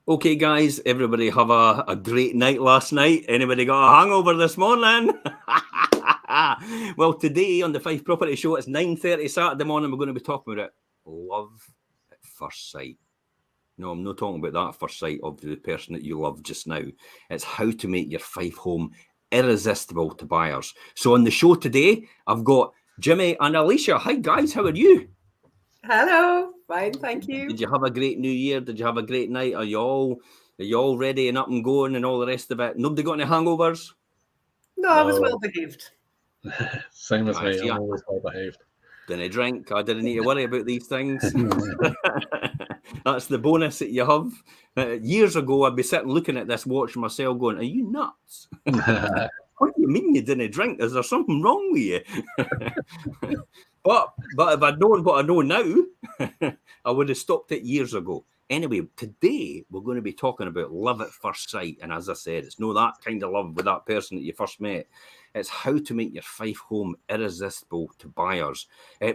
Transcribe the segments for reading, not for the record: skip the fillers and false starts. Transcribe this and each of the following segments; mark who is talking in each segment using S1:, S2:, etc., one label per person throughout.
S1: Okay, guys, everybody have a great night last night. Anybody got a hangover this morning? Well, today on the Fife Property Show, it's 9:30 Saturday morning. We're going to be talking about love at first sight. No, I'm not talking about that first sight of the person that you love just now. It's how to make your Fife home irresistible to buyers. So on the show today, I've got Jimmy and Alicia. Hi, guys. How are you?
S2: Hello, fine, thank you.
S1: Did you have a great New Year? Did you have a great night? Are you all ready and up and going and all the rest of it? Nobody got any hangovers?
S2: No, I was well behaved.
S3: Same as me. I'm always well behaved.
S1: Didn't drink. I didn't need to worry about these things. That's the bonus that you have. Years ago, I'd be sitting looking at this, watching myself, going, "Are you nuts? What do you mean you didn't drink? Is there something wrong with you?" But if I'd known what I know now, I would have stopped it years ago. Anyway, today we're going to be talking about love at first sight. And as I said, it's not that kind of love with that person that you first met. It's how to make your Fife home irresistible to buyers.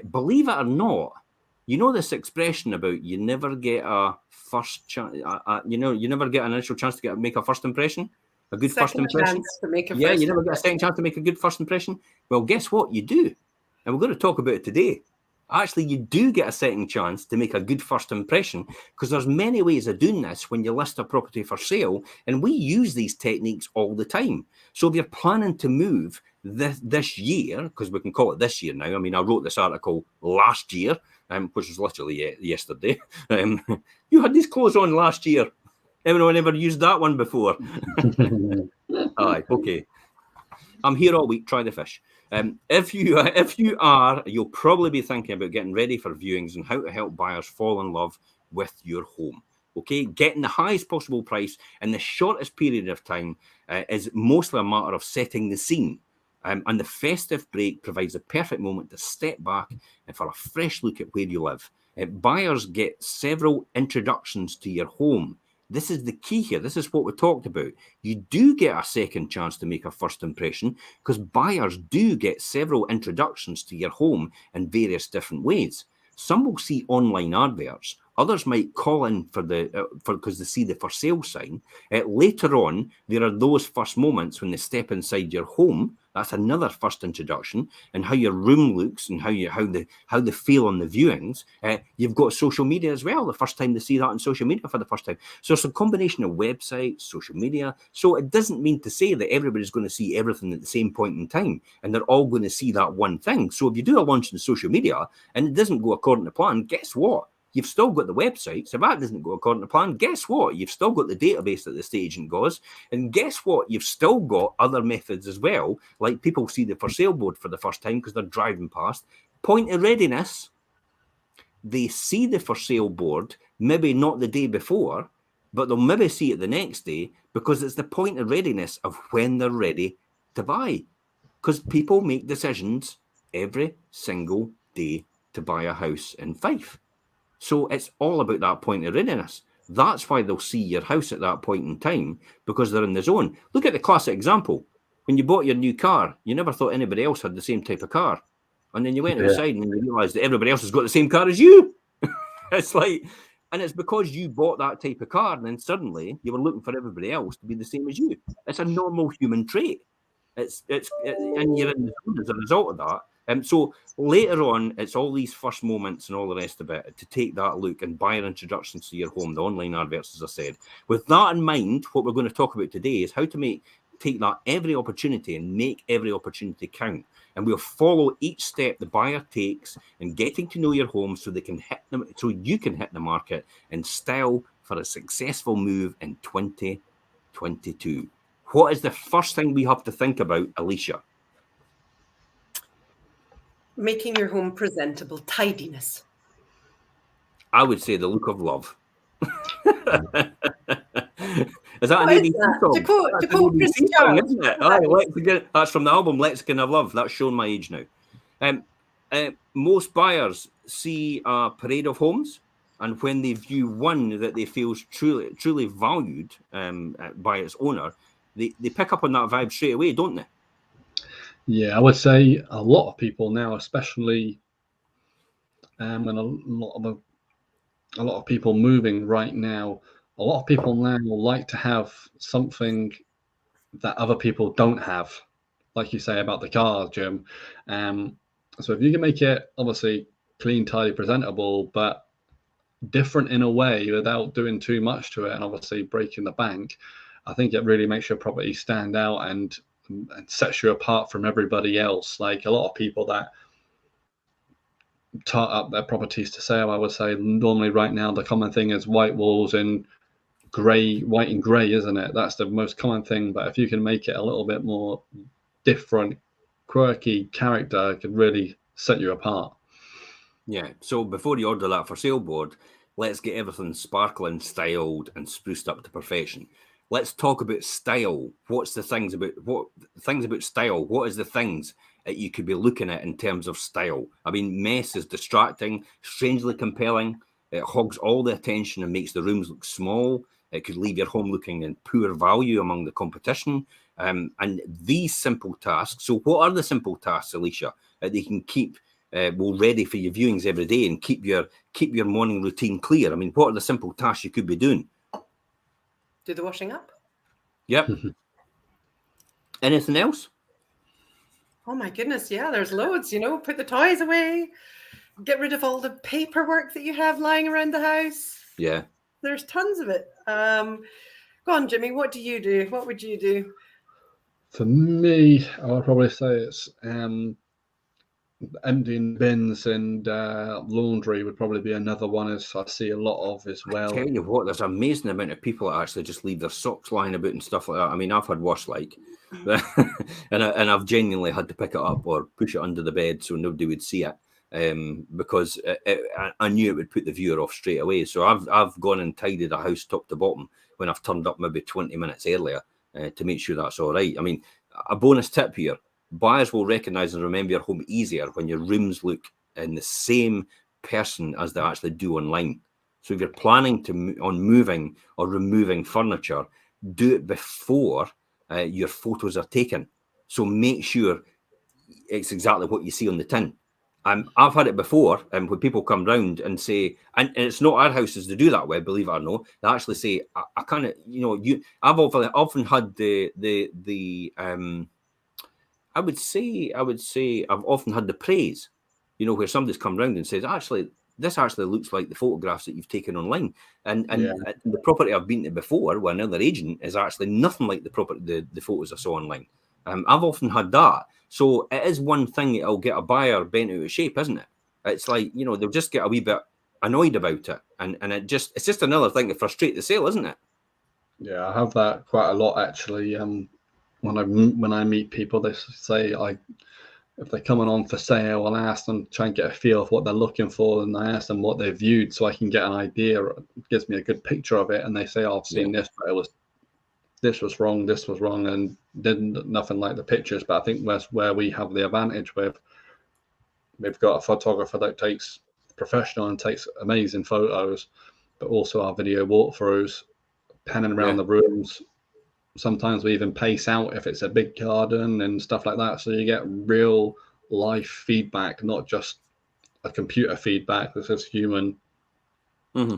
S1: Believe it or not, you know this expression about you never get a first chance, you never get an initial chance to make a first impression? A good first impression? You never get a second chance to make a good first impression? Well, guess what? You do. And we're going to talk about it today. Actually, you do get a second chance to make a good first impression because there's many ways of doing this when you list a property for sale, and we use these techniques all the time. So if you're planning to move this year, because we can call it this year now. I mean, I wrote this article last year, which was literally yesterday. You had these clothes on last year. Everyone ever used that one before? All right, okay. I'm here all week. Try the fish. If you are, you'll probably be thinking about getting ready for viewings and how to help buyers fall in love with your home. Okay, getting the highest possible price in the shortest period of time is mostly a matter of setting the scene. And the festive break provides a perfect moment to step back and for a fresh look at where you live. Buyers get several introductions to your home. This is the key here. This is what we talked about. You do get a second chance to make a first impression because buyers do get several introductions to your home in various different ways. Some will see online adverts. Others might call in because they see the for sale sign. Later on, there are those first moments when they step inside your home. That's another first introduction, and how your room looks and how they feel on the viewings. You've got social media as well. The first time they see that on social media for the first time. So it's a combination of websites, social media. So it doesn't mean to say that everybody's going to see everything at the same point in time, and they're all going to see that one thing. So if you do a launch on social media and it doesn't go according to plan, guess what? You've still got the websites. If that doesn't go according to plan, guess what? You've still got the database that the estate agent goes. And guess what? You've still got other methods as well. Like people see the for sale board for the first time because they're driving past. Point of readiness. They see the for sale board, maybe not the day before, but they'll maybe see it the next day because it's the point of readiness of when they're ready to buy. Because people make decisions every single day to buy a house in Fife. So it's all about that point of readiness. That's why they'll see your house at that point in time, because they're in the zone. Look at the classic example. When you bought your new car, you never thought anybody else had the same type of car. And then you went outside and you realised that everybody else has got the same car as you. It's like, and it's because you bought that type of car, and then suddenly you were looking for everybody else to be the same as you. It's a normal human trait. And you're in the zone as a result of that. So later on, it's all these first moments and all the rest of it to take that look and buyer introductions to your home, the online adverts, as I said. With that in mind, what we're going to talk about today is how to take that every opportunity and make every opportunity count. And we'll follow each step the buyer takes in getting to know your home so you can hit the market in style for a successful move in 2022. What is the first thing we have to think about, Alicia?
S2: Making your home presentable, tidiness.
S1: I would say the look of love. Is that an ABC song?
S2: To quote Chris Jones,
S1: isn't it? That's from the album Lexicon of Love. That's showing my age now. Most buyers see a parade of homes, and when they view one that they feel truly valued by its owner, they pick up on that vibe straight away, don't they?
S3: Yeah, I would say a lot of people now, especially when a lot of people moving right now, a lot of people now like to have something that other people don't have, like you say about the car, Jim. So if you can make it obviously clean, tidy, presentable, but different in a way without doing too much to it and obviously breaking the bank, I think it really makes your property stand out and sets you apart from everybody else. Like a lot of people that tart up their properties to sale, I would say normally right now the common thing is white walls and white and grey, isn't it? That's the most common thing. But if you can make it a little bit more different, quirky character, it could really set you apart.
S1: Yeah. So before you order that for sale board, let's get everything sparkling, styled, and spruced up to perfection. Let's talk about style. What's the things about style? What is the things that you could be looking at in terms of style? I mean, mess is distracting, strangely compelling. It hogs all the attention and makes the rooms look small. It could leave your home looking in poor value among the competition. And these simple tasks. So, what are the simple tasks, Alycia, that they can keep ready for your viewings every day and keep your morning routine clear? I mean, what are the simple tasks you could be doing?
S2: Do the washing up.
S1: Yep. Anything else?
S2: Oh my goodness, yeah, there's loads, put the toys away, get rid of all the paperwork that you have lying around the house.
S1: Yeah.
S2: There's tons of it. Go on, Jimmy, what do you do? What would you do?
S3: For me, I would probably say it's emptying bins and laundry would probably be another one, as I see a lot of as well.
S1: I tell you what, there's an amazing amount of people that actually just leave their socks lying about and stuff like that. I mean, I've had worse, and I've genuinely had to pick it up or push it under the bed so nobody would see it, because I knew it would put the viewer off straight away. So I've gone and tidied a house top to bottom when I've turned up maybe 20 minutes earlier to make sure that's all right. I mean, a bonus tip here: buyers will recognise and remember your home easier when your rooms look in the same person as they actually do online. So if you're planning on moving or removing furniture, do it before your photos are taken. So make sure it's exactly what you see on the tin. I've had it before, and when people come round and say, and it's not our houses to do that with, believe it or not, they actually say, I kind of, I've often had I would say I've often had the praise, where somebody's come round and says, actually, this actually looks like the photographs that you've taken online. And the property I've been to before with another agent is actually nothing like the photos I saw online. I've often had that. So it is one thing that'll get a buyer bent out of shape, isn't it? It's like, they'll just get a wee bit annoyed about it. And it's just another thing to frustrate the sale, isn't it?
S3: Yeah, I have that quite a lot actually. When I meet people, they say if they're coming on for sale, I'll ask them, try and get a feel of what they're looking for, and I ask them what they've viewed so I can get an idea. It gives me a good picture of it, and they say, I've seen this, but this was wrong, and didn't nothing like the pictures. But I think that's where we have the advantage with. We've got a photographer that takes professional and takes amazing photos, but also our video walkthroughs, panning around the rooms. Sometimes we even pace out if it's a big garden and stuff like that. So you get real life feedback, not just a computer feedback. This is human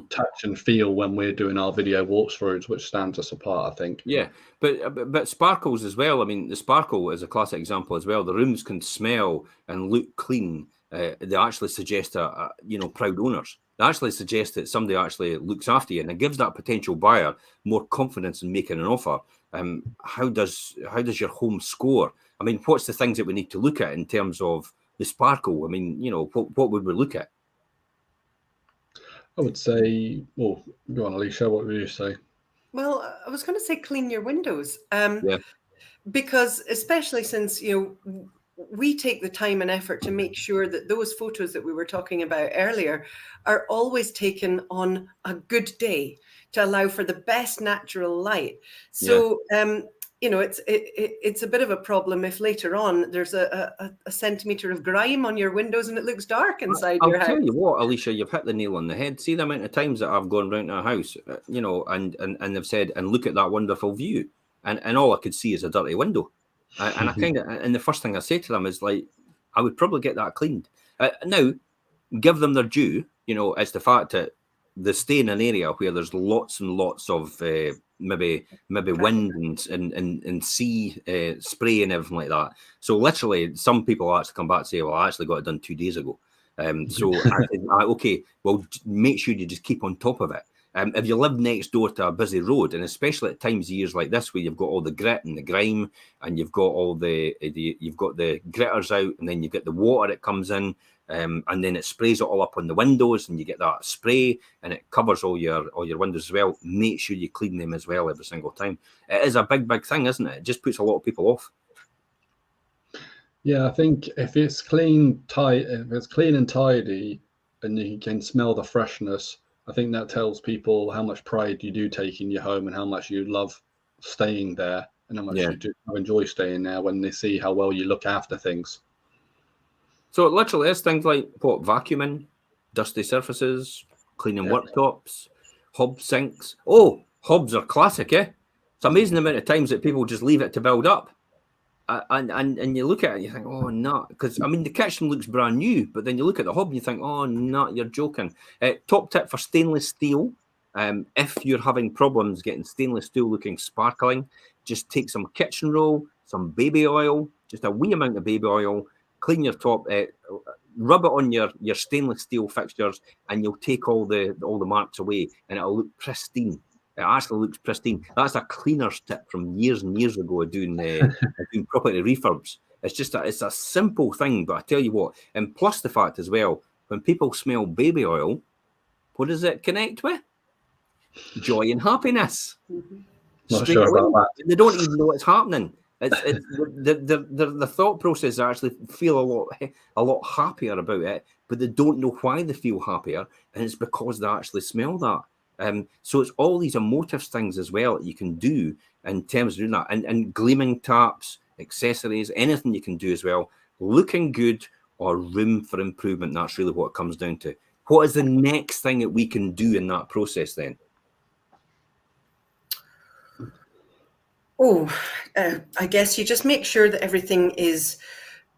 S3: touch and feel when we're doing our video walkthroughs, which stands us apart, I think.
S1: Yeah, but sparkles as well. I mean, the sparkle is a classic example as well. The rooms can smell and look clean. They actually suggest proud owners. They actually suggest that somebody actually looks after you, and it gives that potential buyer more confidence in making an offer. How does your home score? I mean, what's the things that we need to look at in terms of the sparkle? I mean, what would we look at?
S3: I would say, well, go on, Alycia, what would you say?
S2: Well, I was going to say clean your windows.
S1: Yeah.
S2: Because especially since, we take the time and effort to make sure that those photos that we were talking about earlier are always taken on a good day to allow for the best natural light. So, it's a bit of a problem if later on there's a centimetre of grime on your windows and it looks dark inside your house.
S1: I'll tell you what, Alycia, you've hit the nail on the head. See the amount of times that I've gone round to a house, and they've said, and look at that wonderful view. And all I could see is a dirty window. And the first thing I say to them is like, I would probably get that cleaned. Now, give them their due. It's the fact that they stay in an area where there's lots and lots of maybe wind and sea spray and everything like that. So literally, some people actually come back and say, "Well, I actually got it done 2 days ago." So okay, well, make sure you just keep on top of it. If you live next door to a busy road, and especially at times of years like this, where you've got all the grit and the grime, and you've got all you've got the gritters out, and then you get the water that comes in, and then it sprays it all up on the windows, and you get that spray, and it covers all your windows as well. Make sure you clean them as well every single time. It is a big thing, isn't it? It just puts a lot of people off.
S3: Yeah, I think if it's clean, if it's clean and tidy, and you can smell the freshness, I think that tells people how much pride you do take in your home and how much you love staying there and how much you do enjoy staying there when they see how well you look after things.
S1: So it literally is things like vacuuming, dusty surfaces, cleaning worktops, hob sinks. Oh, hobs are classic, eh? It's amazing the amount of times that people just leave it to build up. And you look at it and you think, oh, no, because I mean, the kitchen looks brand new, but then you look at the hob and you think, oh, no, you're joking. Top tip for stainless steel. If you're having problems getting stainless steel looking sparkling, just take some kitchen roll, some baby oil, just a wee amount of baby oil, clean your top, rub it on your stainless steel fixtures, and you'll take all the marks away, and it'll look pristine. It actually looks pristine. That's a cleaner's tip from years and years ago of doing property refurbs. It's a simple thing, but I tell you what, and plus the fact as well, when people smell baby oil, what does it connect with? Joy and happiness.
S3: Not sure about that.
S1: They don't even know what's happening. It's the thought process actually feel a lot happier about it, but they don't know why they feel happier, and it's because they actually smell that. So it's all these emotive things as well that you can do in terms of doing that, and gleaming taps, accessories, anything you can do as well. Looking good or room for improvement. That's really what it comes down to. What is the next thing that we can do in that process then?
S2: Oh, I guess you just make sure that everything is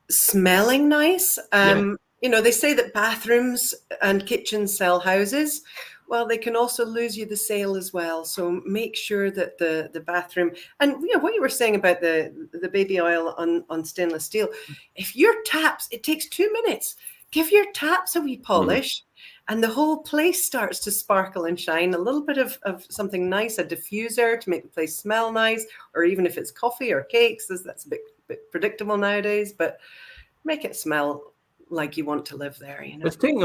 S2: smelling nice. You know, they say that bathrooms and kitchens sell houses. Well, they can also lose you the sale as well. So make sure that the bathroom, and you know what you were saying about the baby oil on stainless steel. If your taps, it takes 2 minutes. Give your taps a wee polish, and the whole place starts to sparkle and shine. A little bit of something nice, a diffuser to make the place smell nice, or even if it's coffee or cakes, that's a bit predictable nowadays. But make it smell like you want to live there, you know. It's taking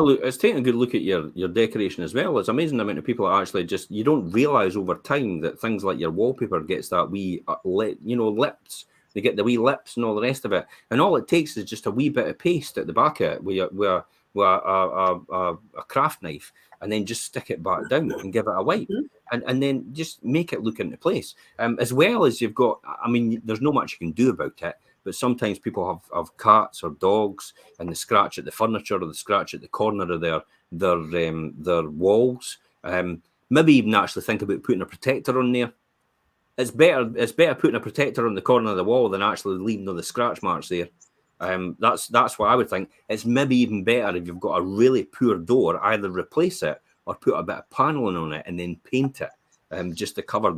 S1: a good look at your decoration as well. It's amazing the amount of people that actually just, you don't realize over time that things like your wallpaper gets that wee lips. They get the wee lips and all the rest of it, and all it takes is just a wee bit of paste at the back of it with a craft knife, and then just stick it back down and give it a wipe, and then just make it look into place. As well as you've got, I mean, there's not much you can do about it. But sometimes people have cats or dogs, and they scratch at the furniture or they scratch at the corner of their walls. Maybe even actually think about putting a protector on there. It's better putting a protector on the corner of the wall than actually leaving all the scratch marks there. That's what I would think. It's maybe even better if you've got a really poor door, either replace it or put a bit of paneling on it and then paint it. Just to cover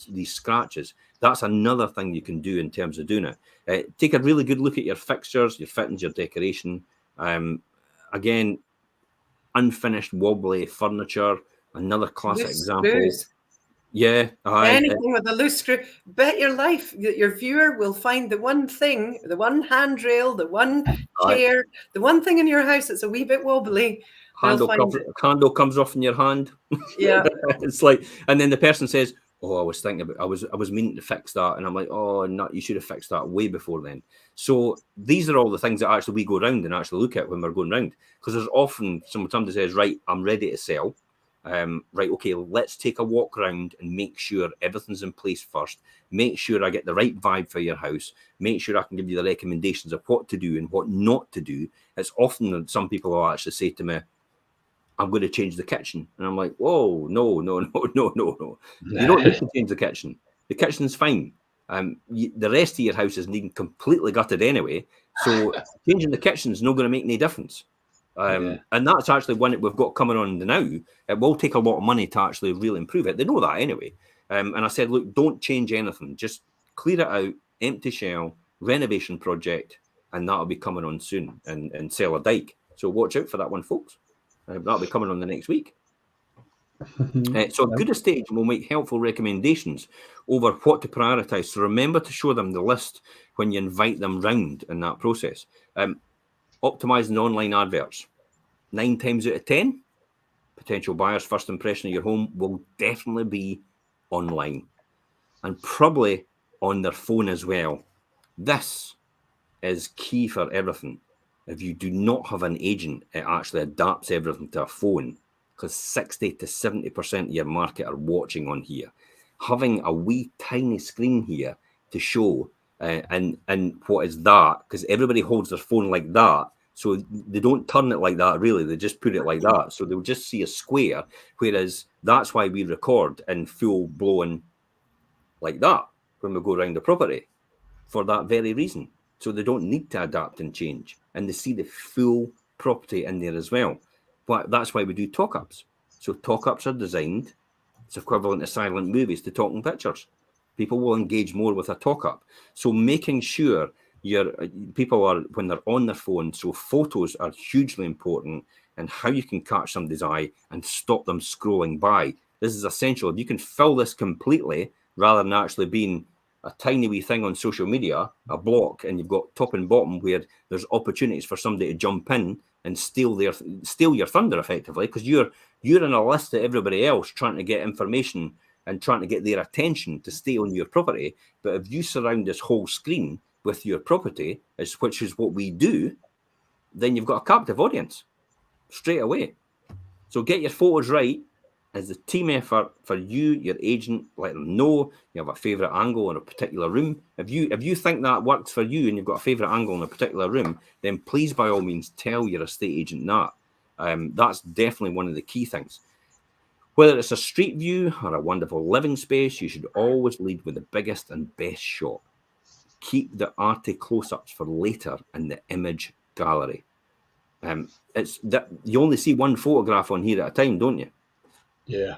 S1: these scratches. That's another thing you can do in terms of doing it. Take a really good look at your fixtures, your fittings, your decoration. Again, unfinished wobbly furniture, another classic example.
S2: Screws.
S1: Yeah.
S2: Anything with a loose screw. Bet your life that your viewer will find the one thing, the one handrail, the one chair, the one thing in your house that's a wee bit wobbly.
S1: Handle comes off in your hand.
S2: Yeah.
S1: It's like, and then the person says, oh, I was meaning to fix that. And I'm like, oh, no, you should have fixed that way before then. So these are all the things that actually we go around and actually look at when we're going around. Because there's often somebody says, right, I'm ready to sell. Right, okay, let's take a walk around and make sure everything's in place first. Make sure I get the right vibe for your house. Make sure I can give you the recommendations of what to do and what not to do. It's often that some people will actually say to me, I'm going to change the kitchen. And I'm like, whoa, no. You don't need to change the kitchen. The kitchen's fine. The rest of your house is needing completely gutted anyway. So changing the kitchen is not going to make any difference. And that's actually one that we've got coming on now. It will take a lot of money to actually really improve it. They know that anyway. And I said, look, don't change anything. Just clear it out, empty shell, renovation project, and that'll be coming on soon, and sell a dike. So watch out for that one, folks. That'll be coming on the next week. So a good estate will make helpful recommendations over what to prioritise. So remember to show them the list when you invite them round in that process. Optimising online adverts. 9 times out of 10, potential buyers' first impression of your home will definitely be online, and probably on their phone as well. This is key for everything. If you do not have an agent, it actually adapts everything to a phone, because 60 to 70% of your market are watching on here. Having a wee tiny screen here to show, and what is that? Because everybody holds their phone like that, so they don't turn it like that, really. They just put it like that. So they'll just see a square, whereas that's why we record in full blown like that when we go around the property, for that very reason. So they don't need to adapt and change, and they see the full property in there as well. But that's why we do talk-ups. So talk-ups are designed, it's equivalent to silent movies, to talking pictures. People will engage more with a talk-up. So making sure your people are, when they're on their phone, so photos are hugely important, and how you can catch somebody's eye and stop them scrolling by. This is essential. If you can fill this completely, rather than actually being a tiny wee thing on social media, a block, and you've got top and bottom where there's opportunities for somebody to jump in and steal your thunder, effectively, because you're in a list of everybody else trying to get information and trying to get their attention to stay on your property. But if you surround this whole screen with your property, which is what we do, then you've got a captive audience straight away. So get your photos right as a team effort for you, your agent. Let them know you have a favourite angle in a particular room. If you think that works for you and you've got a favourite angle in a particular room, then please, by all means, tell your estate agent that. That's definitely one of the key things. Whether it's a street view or a wonderful living space, you should always lead with the biggest and best shot. Keep the arty close-ups for later in the image gallery. It's that you only see one photograph on here at a time, don't you?
S3: Yeah.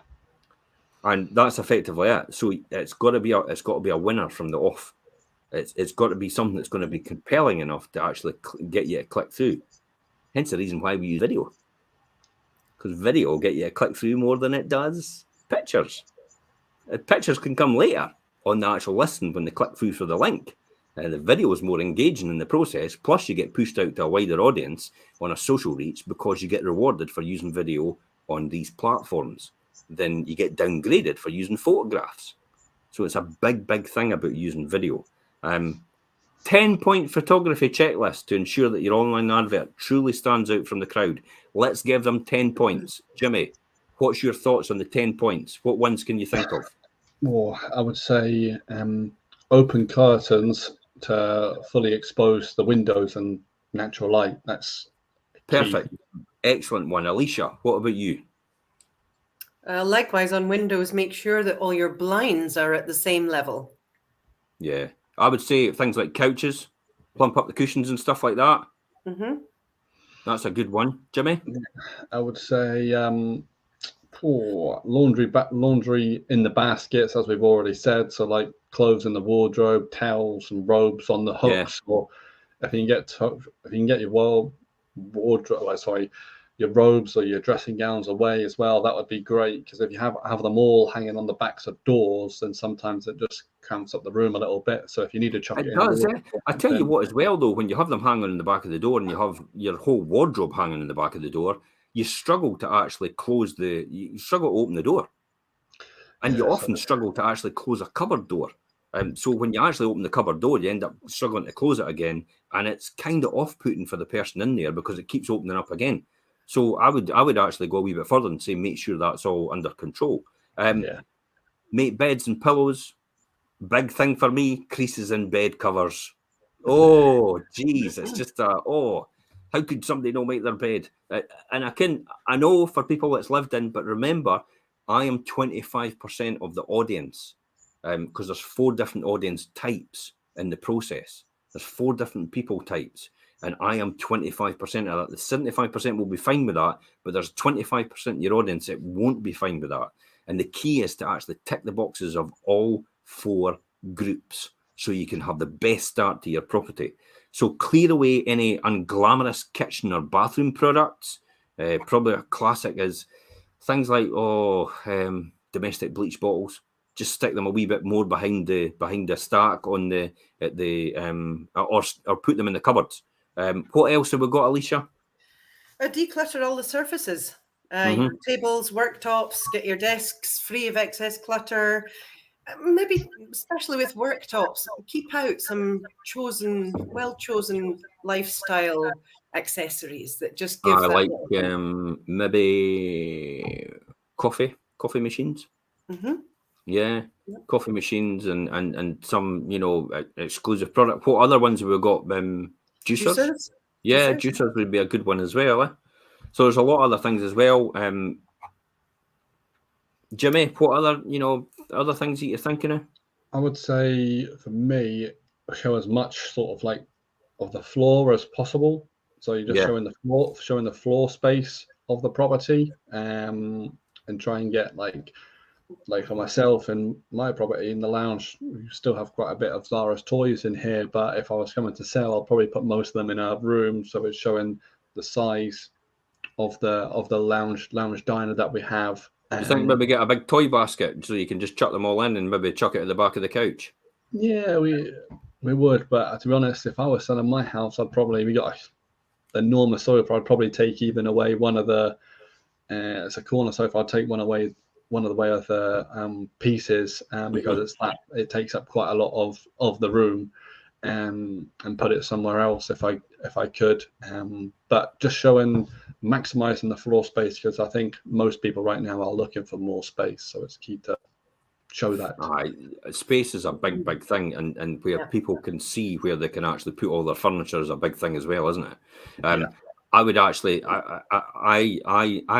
S1: And that's effectively it. So it's got to be a winner from the off. It's got to be something that's going to be compelling enough to actually get you to click through. Hence the reason why we use video, because video will get you a click through more than it does pictures. Pictures can come later on the actual listing when they click through for the link. The video is more engaging in the process. Plus, you get pushed out to a wider audience on a social reach because you get rewarded for using video on these platforms. Then you get downgraded for using photographs. So it's a big, big thing about using video. 10-point photography checklist to ensure that your online advert truly stands out from the crowd. Let's give them 10 points. Jimmy, what's your thoughts on the 10 points? What ones can you think of?
S3: Well, I would say open curtains to fully expose the windows and natural light. That's
S1: perfect. Key. Excellent one. Alycia, what about you?
S2: Likewise, on windows, make sure that all your blinds are at the same level.
S1: Yeah. I would say things like couches, plump up the cushions and stuff like that.
S2: Mm-hmm.
S1: That's a good one. Jimmy?
S3: I would say laundry in the baskets, as we've already said. So like clothes in the wardrobe, towels and robes on the hooks. Yeah. Or if you can get your wardrobe, your robes or your dressing gowns away as well, that would be great, because if you have them all hanging on the backs of doors, then sometimes it just cramps up the room a little bit. So if you need to chuck it in,
S1: does. I tell you what, as well though, when you have them hanging in the back of the door and you have your whole wardrobe hanging in the back of the door, you struggle to actually you struggle to open the door, and you often struggle to actually close a cupboard door. So when you actually open the cupboard door, you end up struggling to close it again, and it's kind of off-putting for the person in there because it keeps opening up again. So I would actually go a wee bit further and say make sure that's all under control. Make beds and pillows. Big thing for me, creases in bed covers. Oh, geez, it's just how could somebody not make their bed? And I know for people that's lived in, but remember, I am 25% of the audience, because there's 4 different audience types in the process. There's 4 different people types. And I am 25% of that. The 75% will be fine with that, but there's 25% of your audience that won't be fine with that. And the key is to actually tick the boxes of all 4 groups so you can have the best start to your property. So clear away any unglamorous kitchen or bathroom products. Probably a classic is things like domestic bleach bottles. Just stick them a wee bit more behind the stack on or put them in the cupboards. What else have we got, Alycia?
S2: Declutter all the surfaces.
S1: Mhm.
S2: Your tables, worktops, get your desks free of excess clutter. Maybe, especially with worktops, keep out some well-chosen lifestyle accessories that just give
S1: I
S2: that.
S1: like maybe coffee machines.
S2: Mhm.
S1: Yeah, coffee machines and some, exclusive product. What other ones have we got? Juicers? Yeah, juicers would be a good one as well. Eh? So there's a lot of other things as well. Jimmy, what other things that you're thinking of?
S3: I would say for me, show as much sort of like of the floor as possible. So you're just showing the floor space of the property, and try and get like for myself and my property in the lounge, we still have quite a bit of Zara's toys in here. But if I was coming to sell, I'll probably put most of them in our room, so it's showing the size of the lounge diner that we have.
S1: Do you think maybe get a big toy basket so you can just chuck them all in and maybe chuck it at the back of the couch?
S3: Yeah, we would, but to be honest, if I was selling my house, we got an enormous sofa. I'd probably take even away one of the it's a corner sofa. I'd take one of the way of the pieces, because it takes up quite a lot of the room, and put it somewhere else if I could. But just maximizing the floor space, because I think most people right now are looking for more space, so it's key to show that.
S1: Space is a big thing, and where people can see where they can actually put all their furniture is a big thing as well, isn't it? I would actually, I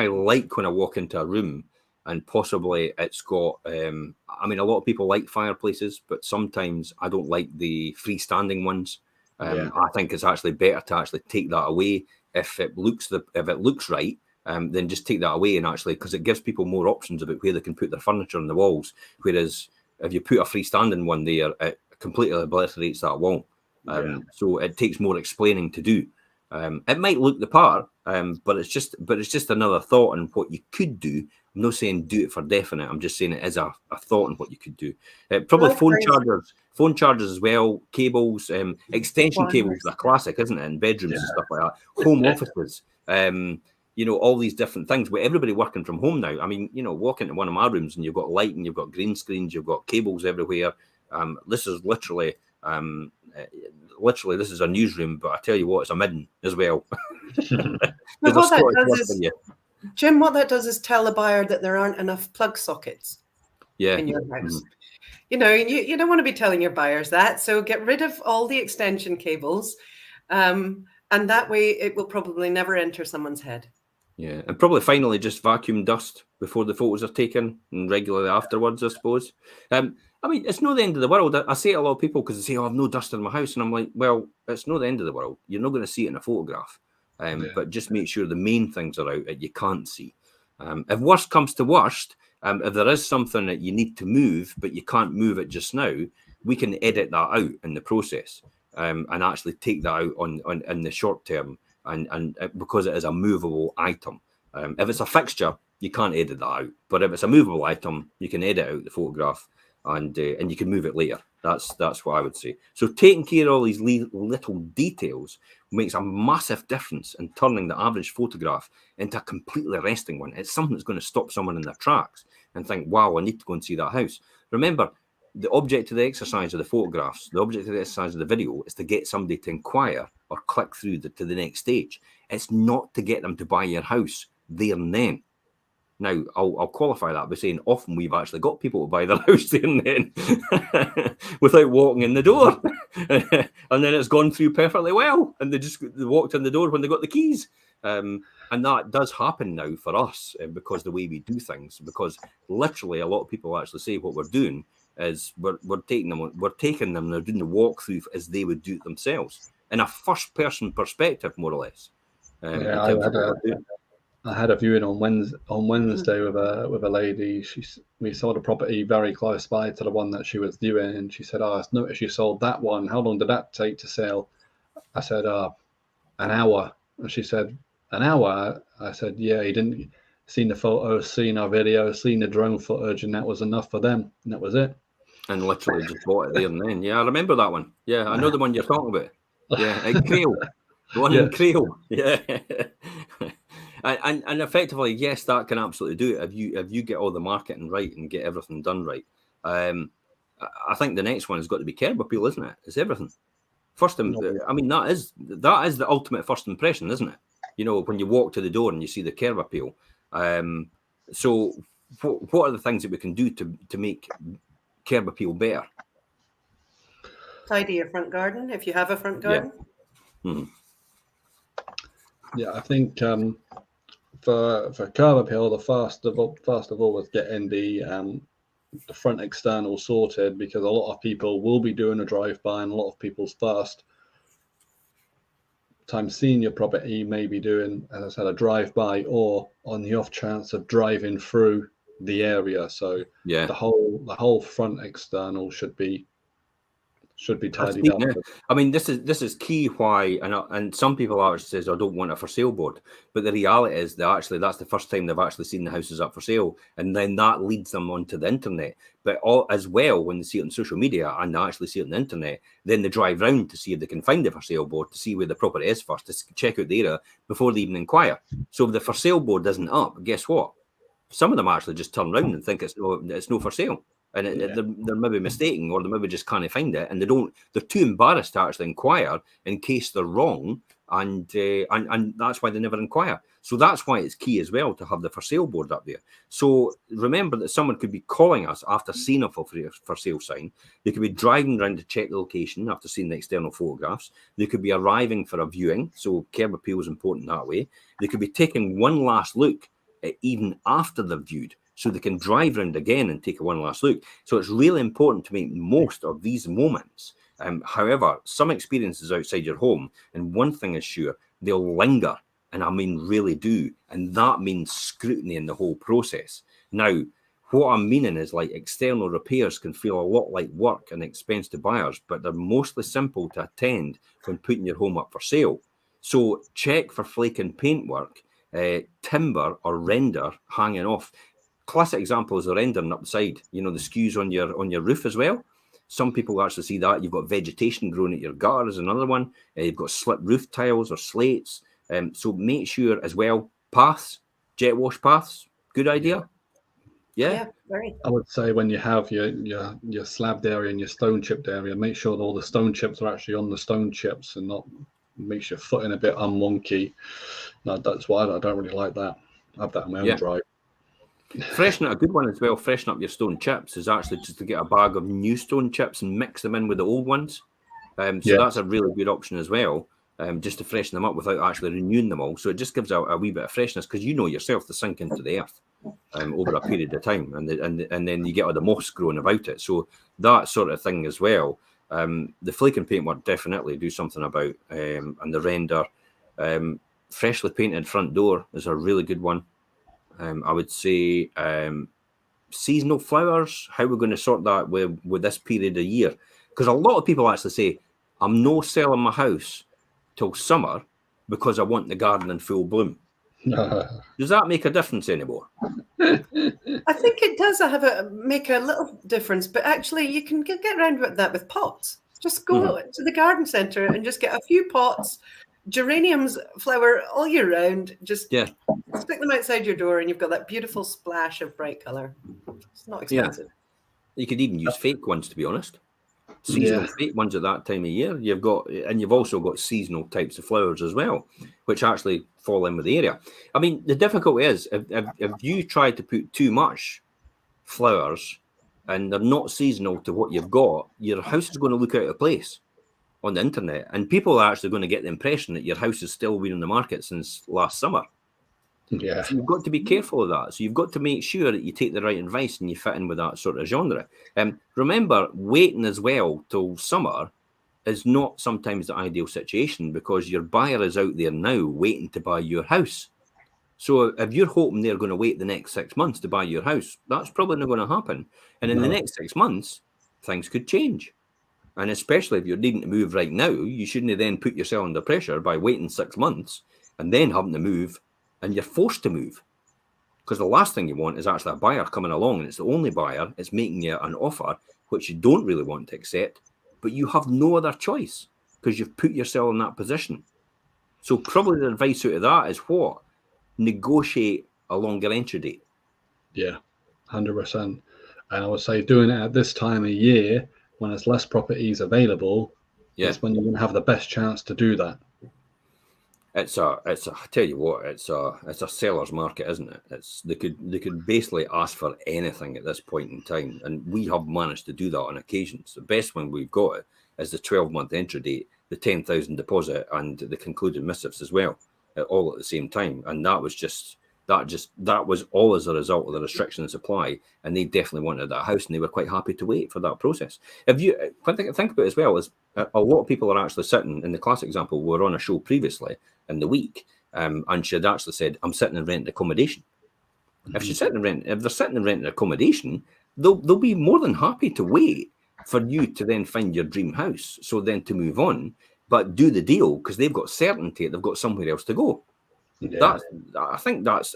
S1: like when I walk into a room and possibly it's got, a lot of people like fireplaces, but sometimes I don't like the freestanding ones. I think it's actually better to actually take that away if it looks right. Then just take that away, and actually, because it gives people more options about where they can put their furniture on the walls. Whereas if you put a freestanding one there, it completely obliterates that wall. So it takes more explaining to do. It might look the part, but it's just another thought on what you could do. I'm not saying do it for definite. I'm just saying it is a thought on what you could do. Probably phone chargers as well, cables, extension cables are classic, isn't it? In bedrooms and stuff like that. Home offices. All these different things with everybody working from home now. Walk into one of my rooms and you've got light and you've got green screens, you've got cables everywhere. This is literally, this is a newsroom, but I tell you what, it's a midden as well.
S2: Jim, what that does is tell the buyer that there aren't enough plug sockets in your house. Mm-hmm. You don't want to be telling your buyers that, so get rid of all the extension cables, and that way it will probably never enter someone's head.
S1: Yeah, and probably finally just vacuum dust before the photos are taken and regularly afterwards, I suppose. It's not the end of the world. I say it to a lot of people because they say, I've no dust in my house. And I'm like, well, it's not the end of the world. You're not going to see it in a photograph. But just make sure the main things are out that you can't see. If worst comes to worst, if there is something that you need to move, but you can't move it just now, we can edit that out in the process and actually take that out on in the short term. And because it is a movable item. If it's a fixture, you can't edit that out. But if it's a movable item, you can edit out the photograph and you can move it later. That's what I would say. So taking care of all these little details makes a massive difference in turning the average photograph into a completely arresting one. It's something that's going to stop someone in their tracks and think, wow, I need to go and see that house. Remember, the object of the exercise of the photographs, the object of the exercise of the video is to get somebody to inquire or click through to the next stage. It's not to get them to buy your house there and then. Now, I'll qualify that by saying often we've actually got people to buy their house there and then without walking in the door. And then it's gone through perfectly well. And they walked in the door when they got the keys. And that does happen now for us because the way we do things, because literally a lot of people actually say what we're doing is we're taking them, they're doing the walkthrough as they would do it themselves. in a first-person perspective, more or less.
S3: I had a viewing on Wednesday with a lady. We sold a property very close by to the one that she was viewing, and she said, "Oh, I noticed you sold that one. How long did that take to sell?" I said, "An hour." And she said, "An hour?" I said, "Yeah, he didn't seen the photos, seen our video, seen the drone footage, and that was enough for them, and that was it."
S1: And literally just bought it there and then. Yeah, I remember that one. Yeah, I know the one you're talking about. Yeah, at Crail. The one in Crail. Yeah. And effectively, yes, that can absolutely do it if you get all the marketing right and get everything done right. I think the next one has got to be curb appeal, isn't it? It's everything. I mean, that is the ultimate first impression, isn't it? You know, when you walk to the door and you see the curb appeal. So what are the things that we can do to make curb appeal better?
S2: Tidy your front garden if you have a front garden.
S1: Yeah, mm-hmm.
S3: Yeah, I think for curb appeal, the first of all was getting the front external sorted, because a lot of people will be doing a drive-by, and a lot of people's first time seeing your property may be doing, as I said, a drive-by, or on the off chance of driving through the area. So the whole front external should be tidied up.
S1: Yeah. I mean, this is key. Why? And some people actually says, "I don't want a for sale board," but the reality is that actually that's the first time they've actually seen the houses up for sale, and then that leads them onto the internet. But as well, when they see it on social media and they actually see it on the internet, then they drive round to see if they can find the for sale board, to see where the property is first, to check out the area before they even inquire. So if the for sale board isn't up, guess what? Some of them actually just turn around and think it's no for sale. And they're maybe mistaken, or they maybe just can't find it, and they're too embarrassed to actually inquire in case they're wrong, and that's why they never inquire. So that's why it's key as well to have the for sale board up there. So remember that someone could be calling us after seeing a for sale sign. They could be driving around to check the location after seeing the external photographs. They could be arriving for a viewing, so curb appeal is important that way. They could be taking one last look even after they've viewed, so they can drive around again and take one last look. So it's really important to make most of these moments. However, some experiences outside your home, and one thing is sure, they'll linger, and I mean really do, and that means scrutiny in the whole process. Now, what I'm meaning is, like, external repairs can feel a lot like work and expense to buyers, but they're mostly simple to attend when putting your home up for sale. So check for flake and paintwork, timber or render hanging off. Classic example is the rendering up the side, you know, the skews on your roof as well. Some people actually see that. You've got vegetation growing at your gutter is another one. You've got slip roof tiles or slates. So make sure as well, paths, jet wash paths, good idea. Yeah,
S2: very.
S3: I would say when you have your slabbed area and your stone chipped area, make sure that all the stone chips are actually on the stone chips and not makes your footing a bit unwonky. No, that's why I don't really like that. I have that in my own drive.
S1: Freshen up, a good one as well. Freshen up your stone chips is actually just to get a bag of new stone chips and mix them in with the old ones. So that's a really good option as well, just to freshen them up without actually renewing them all. So it just gives a wee bit of freshness, because you know yourself, they sink into the earth over a period of time, and then you get all the moss growing about it. So that sort of thing as well. The flake and paintwork definitely do something about, and the render. Freshly painted front door is a really good one. I would say seasonal flowers, how we're going to sort that with this period of year. Because a lot of people actually say, I'm no selling my house till summer because I want the garden in full bloom. Does that make a difference anymore?
S2: I think it does make a little difference, but actually you can get around with that with pots. Just go to the garden centre and just get a few pots. Geraniums flower all year round. Just stick them outside your door, and you've got that beautiful splash of bright colour. It's not expensive.
S1: You could even use fake ones, to be honest. Seasonal fake ones at that time of year. You've also got seasonal types of flowers as well, which actually fall in with the area. I mean, the difficulty is if you try to put too much flowers and they're not seasonal to what you've got, your house is going to look out of place on the internet, and people are actually going to get the impression that your house has still been on the market since last summer.
S3: Yeah.
S1: So you've got to be careful of that. So you've got to make sure that you take the right advice and you fit in with that sort of genre. Remember, waiting as well till summer is not sometimes the ideal situation, because your buyer is out there now waiting to buy your house. So if you're hoping they're going to wait the next 6 months to buy your house, that's probably not going to happen. And in the next 6 months, things could change. And especially if you're needing to move right now, you shouldn't then put yourself under pressure by waiting 6 months and then having to move, and you're forced to move. Because the last thing you want is actually a buyer coming along, and it's the only buyer, it's making you an offer which you don't really want to accept, but you have no other choice because you've put yourself in that position. So probably the advice out of that is what? Negotiate a longer entry date.
S3: Yeah, 100%. And I would say doing it at this time of year when there's less properties available, is when you're going to have the best chance to do that. I
S1: tell you what, it's a seller's market, isn't it? They could basically ask for anything at this point in time, and we have managed to do that on occasions. The best one we've got is the 12-month entry date, the 10,000 deposit, and the concluded missives as well, all at the same time. And that was all as a result of the restriction in supply, and they definitely wanted that house, and they were quite happy to wait for that process. If you think about it as well, is a lot of people are actually sitting, in the classic example, we were on a show previously in the week, and she had actually said, I'm sitting in rented accommodation. If they're sitting in rented accommodation, they'll be more than happy to wait for you to then find your dream house, so then to move on, but do the deal, because they've got certainty, they've got somewhere else to go. Yeah. I think that's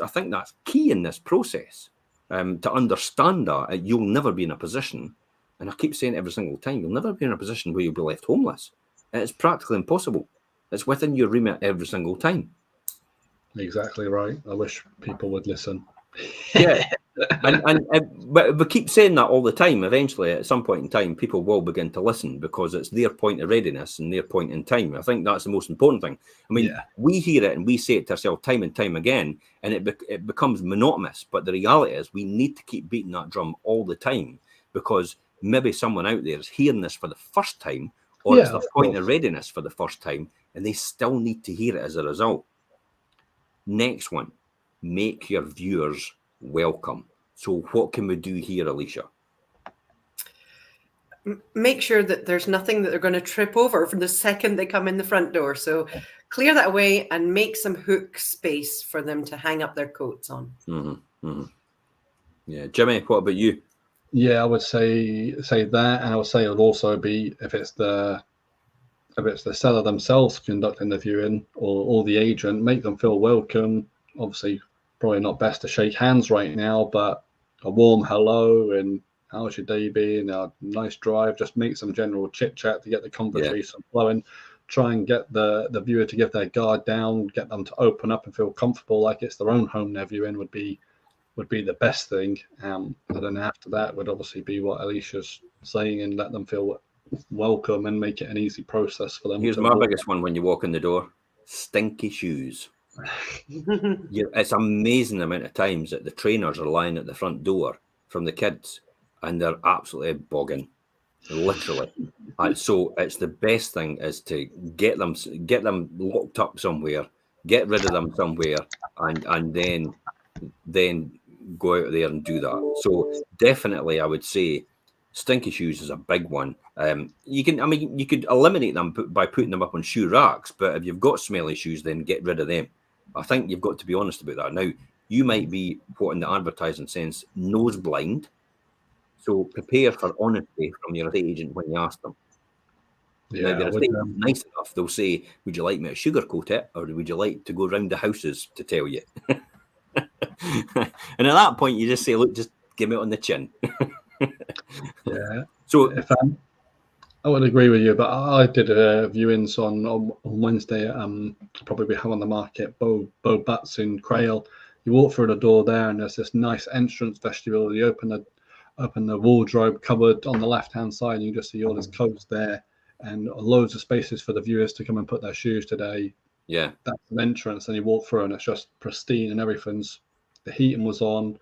S1: key in this process, to understand that you'll never be in a position, and I keep saying it every single time, you'll never be in a position where you'll be left homeless. It's practically impossible. It's within your remit every single time.
S3: Exactly right. I wish people would listen.
S1: Yeah. But we keep saying that all the time. Eventually, at some point in time, people will begin to listen, because it's their point of readiness and their point in time. I think that's the most important thing. I mean, we hear it and we say it to ourselves time and time again, and it becomes monotonous. But the reality is, we need to keep beating that drum all the time, because maybe someone out there is hearing this for the first time, or it's the point of readiness for the first time, and they still need to hear it as a result. Next one, make your viewers welcome. So what can we do here, Alycia?
S2: Make sure that there's nothing that they're going to trip over from the second they come in the front door. So clear that away and make some hook space for them to hang up their coats on.
S1: Yeah, Jimmy, what about you?
S3: Yeah, I would say that, and I would say it would also be, if it's the seller themselves conducting the viewing, or the agent, make them feel welcome. Obviously, probably not best to shake hands right now, but a warm hello and how's your day been? A nice drive. Just make some general chit chat to get the conversation flowing. Try and get the viewer to give their guard down, get them to open up and feel comfortable, like it's their own home they're viewing, would be the best thing. And then after that would obviously be what Alicia's saying, and let them feel welcome and make it an easy process for them.
S1: Here's my biggest one when you walk in the door: stinky shoes. It's amazing the amount of times that the trainers are lying at the front door from the kids, and they're absolutely bogging, literally. And so it's the best thing is to get them locked up somewhere, get rid of them somewhere, and then go out there and do that. So definitely, I would say stinky shoes is a big one. You could eliminate them by putting them up on shoe racks, but if you've got smelly shoes, then get rid of them. I think you've got to be honest about that. Now, you might be, what in the advertising sense, nose blind. So prepare for honesty from your estate agent when you ask them. Yeah, now, their estate agent is nice enough. They'll say, would you like me to sugarcoat it, or would you like to go round the houses to tell you? And at that point, you just say, look, just give me it on the chin.
S3: Yeah.
S1: So
S3: I would agree with you, but I did viewings on Wednesday. Probably we have on the market Bow Butts in Crail. You walk through the door there, and there's this nice entrance vestibule. You open the wardrobe cupboard on the left hand side, and you just see all this clothes there, and loads of spaces for the viewers to come and put their shoes today.
S1: Yeah,
S3: that's an entrance, and you walk through, and it's just pristine, and the heating was on.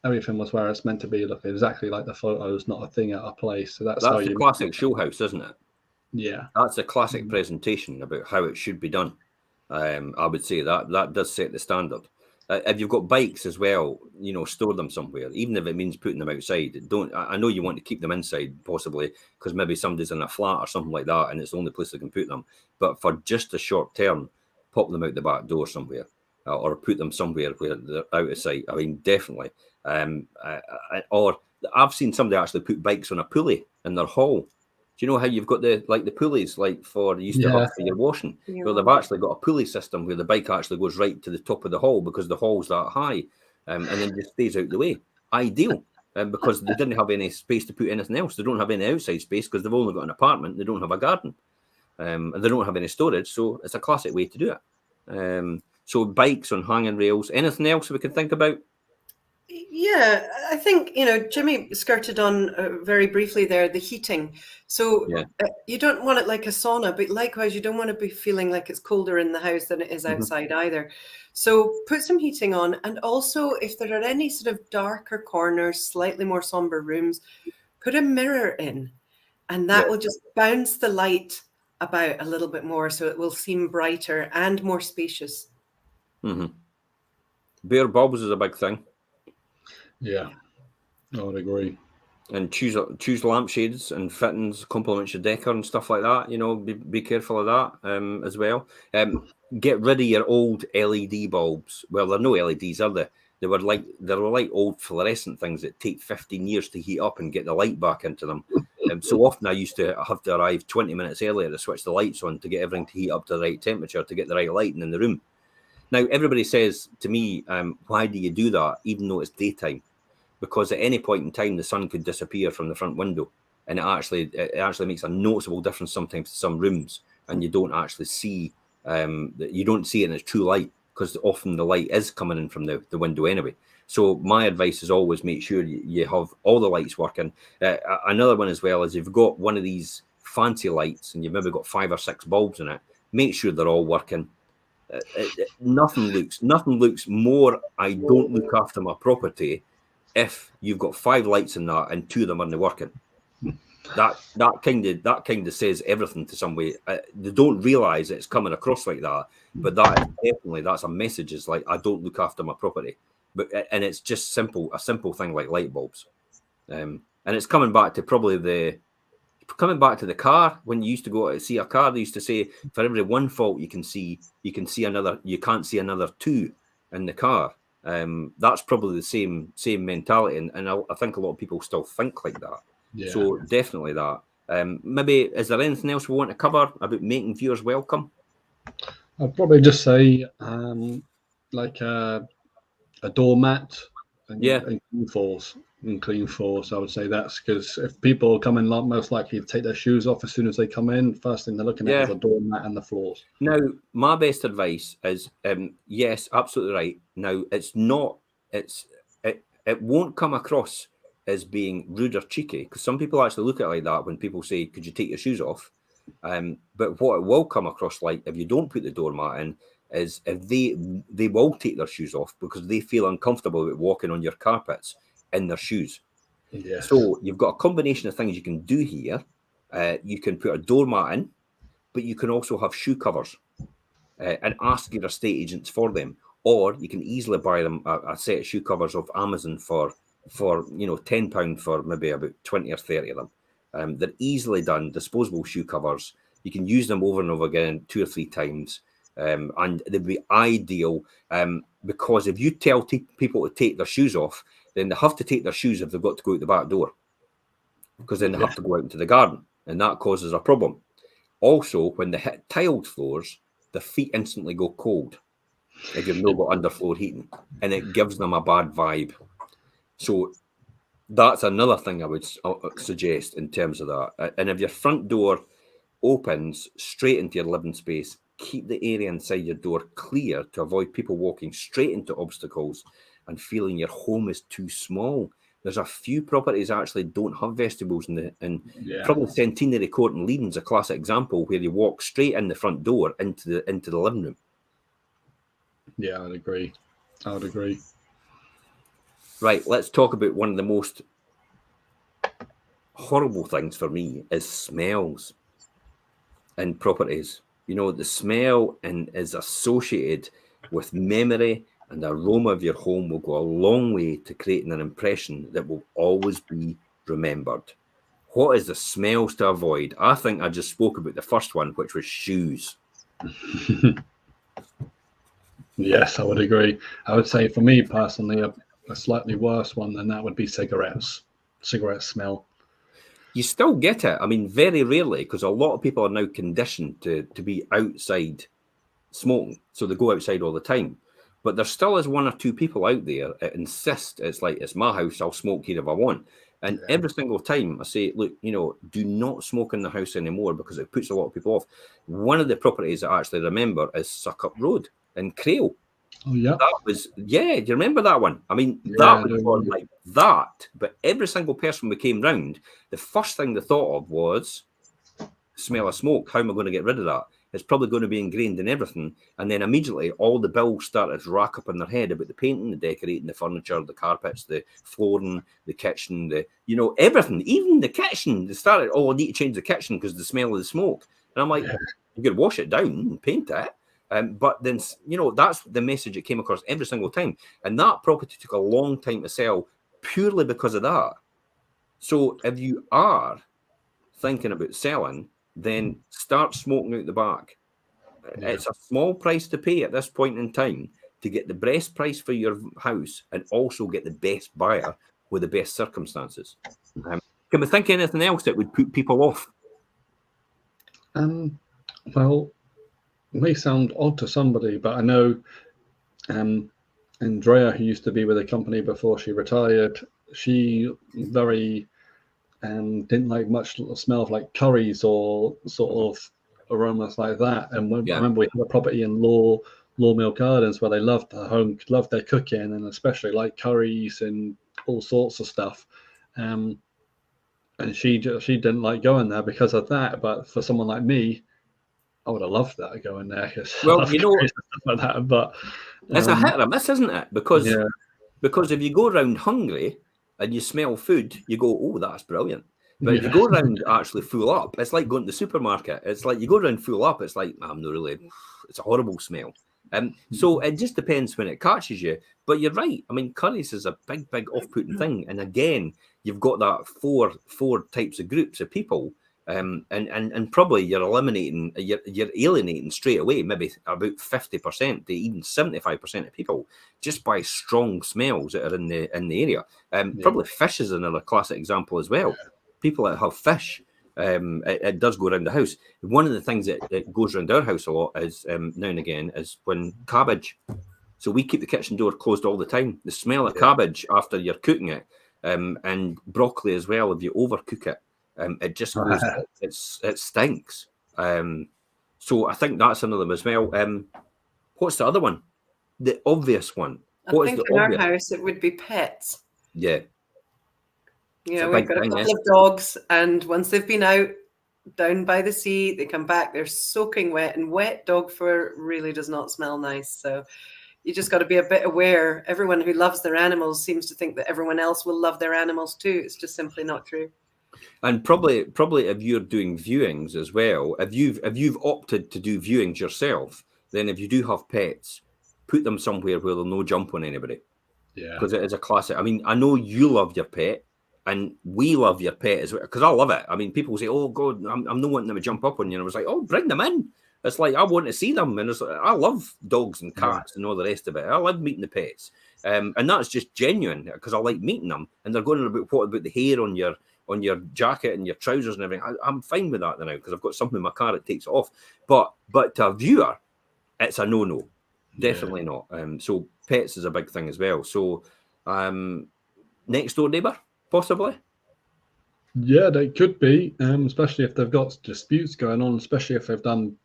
S3: Everything was where it's meant to be, looking exactly like the photos, not a thing out of place. So that's how
S1: the classic show house, isn't it?
S3: Yeah.
S1: That's a classic presentation about how it should be done. I would say that does set the standard. if you've got bikes as well, you know, store them somewhere, even if it means putting them outside. I know you want to keep them inside, possibly, because maybe somebody's in a flat or something like that, and it's the only place they can put them. But for just a short term, pop them out the back door somewhere, or put them somewhere where they're out of sight. I mean, definitely. Or I've seen somebody actually put bikes on a pulley in their hall. Do you know how you've got the pulleys like for you used to have for your washing? Well, they've actually got a pulley system where the bike actually goes right to the top of the hall because the hall's that high, and then just stays out the way. Ideal, because they didn't have any space to put anything else. They don't have any outside space because they've only got an apartment. They don't have a garden, and they don't have any storage. So it's a classic way to do it. So bikes on hanging rails. Anything else we can think about?
S2: Yeah, I think, you know, Jimmy skirted on very briefly there, the heating. So you don't want it like a sauna, but likewise, you don't want to be feeling like it's colder in the house than it is outside either. So put some heating on. And also, if there are any sort of darker corners, slightly more somber rooms, put a mirror in. And that will just bounce the light about a little bit more, so it will seem brighter and more spacious.
S1: Bare bulbs is a big thing.
S3: Yeah, I would agree.
S1: And choose lampshades and fittings, complements your decor and stuff like that. You know, be careful of that as well. Get rid of your old LED bulbs. Well, there are no LEDs, are there? They were like old fluorescent things that take 15 years to heat up and get the light back into them. So often I used to have to arrive 20 minutes earlier to switch the lights on to get everything to heat up to the right temperature to get the right lighting in the room. Now, everybody says to me, why do you do that, even though it's daytime? Because at any point in time, the sun could disappear from the front window. And it actually makes a noticeable difference sometimes to some rooms. And you don't actually see, you don't see it in its true light, because often the light is coming in from the window anyway. So my advice is always make sure you have all the lights working. Another one as well is if you've got one of these fancy lights and you've maybe got 5 or 6 bulbs in it, make sure they're all working. Nothing looks more I don't look after my property if you've got 5 lights in that and 2 of them aren't working. That kind of says everything to somebody. They don't realize it's coming across like that, but that's a message. Is like, I don't look after my property. And it's just a simple thing like light bulbs. And it's coming back to the car. When you used to go to see a car, they used to say for every one fault you can't see another 2 in the car. That's probably the same mentality, and I think a lot of people still think like that. Yeah. So definitely that. Maybe is there anything else we want to cover about making viewers welcome?
S3: I'd probably just say like a doormat and clean floors. I would say that's because if people come in, most likely to take their shoes off as soon as they come in, first thing they're looking at is the doormat and the floors.
S1: Now, my best advice is yes, absolutely right. Now, it won't come across as being rude or cheeky, because some people actually look at it like that when people say, could you take your shoes off? But what it will come across like if you don't put the doormat in is if they will take their shoes off because they feel uncomfortable with walking on your carpets in their shoes. Yes. So you've got a combination of things you can do here. You can put a doormat in, but you can also have shoe covers and ask your estate agents for them. Or you can easily buy them a set of shoe covers off Amazon for £10 for maybe about 20 or 30 of them. They're easily done, disposable shoe covers. You can use them over and over again 2 or 3 times. And they'd be ideal because if you tell people to take their shoes off, then they have to take their shoes if they've got to go out the back door, because then they have to go out into the garden, and that causes a problem. Also, when they hit tiled floors, the feet instantly go cold if you've not got underfloor heating, and it gives them a bad vibe. So that's another thing I would suggest in terms of that. And if your front door opens straight into your living space, keep the area inside your door clear to avoid people walking straight into obstacles and feeling your home is too small. There's a few properties actually don't have vestibules probably Centenary Court in Leeden's a classic example where you walk straight in the front door into the living room.
S3: Yeah, I would agree.
S1: Right, let's talk about one of the most horrible things for me is smells in properties. You know, the smell is associated with memory And the aroma of your home will go a long way to creating an impression that will always be remembered. What is the smells to avoid? I think I just spoke about the first one, which was shoes.
S3: Yes, I would agree. I would say for me personally, a slightly worse one than that would be cigarettes. Cigarette smell.
S1: You still get it. I mean, very rarely, because a lot of people are now conditioned to be outside smoking, so they go outside all the time. But there still is one or two people out there that insist it's like, it's my house, I'll smoke here if I want. And every single time I say, look, you know, do not smoke in the house anymore because it puts a lot of people off. One of the properties I actually remember is Suckup Road in Crail.
S3: Oh, yeah.
S1: That was, do you remember that one? I mean, that was on like that. But every single person we came round, the first thing they thought of was smell of smoke. How am I going to get rid of that? It's probably going to be ingrained in everything. And then immediately all the bills started to rack up in their head about the painting, the decorating, the furniture, the carpets, the flooring, the kitchen, the, you know, everything, even the kitchen. They started, I need to change the kitchen because the smell of the smoke. And I'm like, you could wash it down and paint it. But then, you know, that's the message that came across every single time. And that property took a long time to sell purely because of that. So if you are thinking about selling, then start smoking out the back. It's a small price to pay at this point in time to get the best price for your house and also get the best buyer with the best circumstances. Can we think of anything else that would put people off?
S3: Well, it may sound odd to somebody, but I know Andrea, who used to be with the company before she retired, she very didn't like much the smell of like curries or sort of aromas like that. And I remember we had a property in Lawmill Gardens where they loved their home, loved their cooking, and especially like curries and all sorts of stuff. And she didn't like going there because of that. But for someone like me, I would have loved that going there.
S1: Well, you know,
S3: stuff like that. But
S1: it's a hit or a miss, isn't it? Because if you go around hungry and you smell food, you go, oh, that's brilliant. But if you go around actually full up, it's like going to the supermarket. It's like you go around full up, it's like, I'm not really, it's a horrible smell. So it just depends when it catches you. But you're right. I mean, curries is a big, big off-putting thing. And again, you've got that four types of groups of people. And probably you're eliminating, you're alienating straight away, maybe about 50% to even 75% of people just by strong smells that are in the area. Probably fish is another classic example as well. People that have fish, it does go around the house. One of the things that goes around our house a lot is now and again is when cabbage. So we keep the kitchen door closed all the time. The smell of cabbage after you're cooking it, and broccoli as well, if you overcook it. It just goes, it stinks. So I think that's another as well. What's the other one? The obvious one.
S2: I think in our house it would be pets.
S1: Yeah.
S2: You know, we've got a couple of dogs, and once they've been out down by the sea, they come back, they're soaking wet, and wet dog fur really does not smell nice. So you just got to be a bit aware. Everyone who loves their animals seems to think that everyone else will love their animals too. It's just simply not true.
S1: And probably if you're doing viewings as well, if you've opted to do viewings yourself, then if you do have pets, put them somewhere where they'll no jump on anybody. Yeah. Because it is a classic. I mean, I know you love your pet, and we love your pet as well, because I love it. I mean, people say, oh God, I'm not wanting them to jump up on you. And I was like, oh, bring them in. It's like, I want to see them. And it's like, I love dogs and cats and all the rest of it. I love meeting the pets. And that's just genuine, because I like meeting them. And they're going about, what about the hair on your jacket and your trousers and everything? I'm fine with that now, because I've got something in my car that takes it off. But to a viewer, it's a no-no. Definitely not. So pets is a big thing as well. So next door neighbour, possibly?
S3: Yeah, they could be, especially if they've got disputes going on, especially if they've done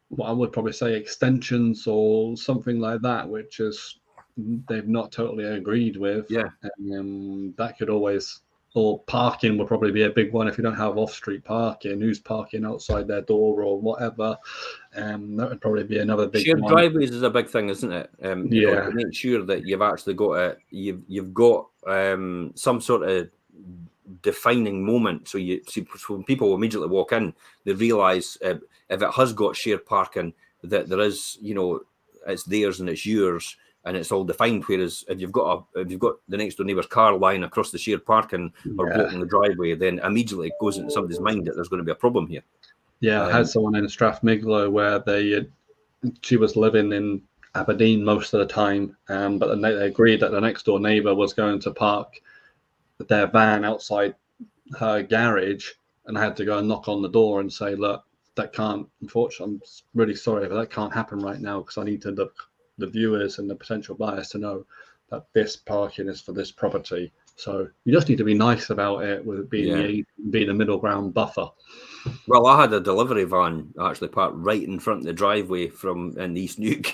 S3: what I would probably say extensions or something like that, which is they've not totally agreed with. Yeah. That could always, or parking would probably be a big one if you don't have off-street parking. Who's parking outside their door or whatever? That would probably be another big
S1: shared
S3: one.
S1: Driveways is a big thing, isn't it? You know, to make sure that you've actually got you've got some sort of defining moment. So when people immediately walk in, they realise if it has got shared parking, that there is, you know, it's theirs and it's yours. and it's all defined. Whereas if you've got the next door neighbour's car lying across the shared parking or blocking the driveway, then immediately it goes into somebody's mind that there's going to be a problem here.
S3: Yeah, I had someone in Strathmiglo where she was living in Aberdeen most of the time, but they agreed that the next door neighbour was going to park their van outside her garage, and I had to go and knock on the door and say, look, that can't, unfortunately, I'm really sorry, but that can't happen right now, because I need the viewers and the potential buyers to know that this parking is for this property. So you just need to be nice about it, with it being being a middle ground buffer. Well,
S1: I had a delivery van actually parked right in front of the driveway in East Nuke.